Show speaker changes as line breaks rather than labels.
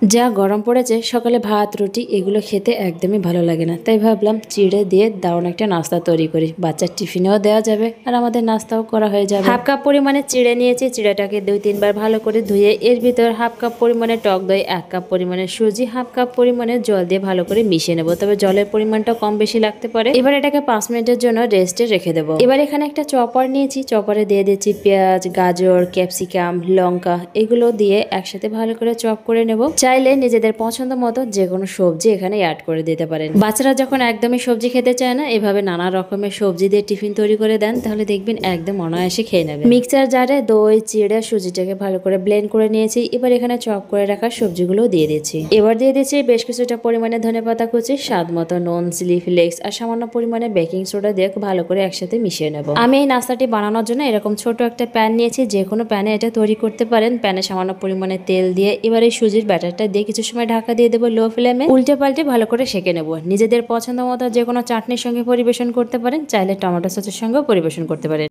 যা গরম পড়েছে সকালে ভাত রুটি এগুলো খেতে একদমই ভালো লাগে না, তাই ভাবলাম চিড়ে দিয়ে দারুণ একটা নাস্তা তৈরি করি। বাচ্চার টিফিনেও দেওয়া যাবে আর আমাদের নাস্তাও করা হয়ে যাবে। হাফ কাপ পরিমাণে চিড়ে নিয়েছি, চিড়েটাকে 2-3 বার ভালো করে ধুয়ে এর ভিতর হাফ কাপ পরিমাণে টক দই, 1 কাপ পরিমাণে সুজি, হাফ কাপ পরিমাণে জল দিয়ে ভালো করে মিশিয়ে নেবো, তবে জলের পরিমাণটা কম বেশি লাগতে পারে। এবার এটাকে 5 মিনিটের জন্য রেস্টে রেখে দেবো। এবার এখানে একটা চপার নিয়েছি, চপারে দিয়ে দিচ্ছি পেঁয়াজ, গাজর, ক্যাপসিকাম, লঙ্কা, এগুলো দিয়ে একসাথে ভালো করে চপ করে নেব। চাইলে নিজেদের পছন্দ মতো যে কোনো সবজি এখানে অ্যাড করে দিতে পারেন। বাচ্চারা যখন একদমই সবজি খেতে চায় না, এভাবে নানা রকমের সবজি দিয়ে টিফিন তৈরি করে দেন, তাহলে দেখবেন একদম অনায়াসে খেয়ে নেবে। মিক্সচার জারে দই, চিড়ে, সুজিটাকে ভালো করে ব্লেন্ড করে নিয়েছি। এবার এখানে চপ করে রাখা সবজিগুলো দিয়ে দিচ্ছি। এবার দিয়ে দিচ্ছি বেশ কিছুটা পরিমাণে ধনেপাতা কুচি, স্বাদ মতো নুন, চিলি ফ্লেক্স আর সামান্য পরিমাণে বেকিং সোডা দিয়ে ভালো করে একসাথে মিশিয়ে নেব। আমি এই নাস্তাটি বানানোর জন্য এরকম ছোট একটা প্যান নিয়েছি, যে কোনো প্যানে এটা তৈরি করতে পারেন। প্যানে সামান্য পরিমাণে তেল দিয়ে এবার এই সুজির ব্যাটারটা দিয়ে কিছু সময় ঢাকা দিয়ে দেবো লো ফ্লেমে। উল্টে পাল্টে ভালো করে সেঁকে নেব। নিজেদের পছন্দ মতো যে কোনো চাটনির সঙ্গে পরিবেশন করতে পারেন, চাইলে টমেটো সসের সঙ্গেও পরিবেশন করতে পারেন।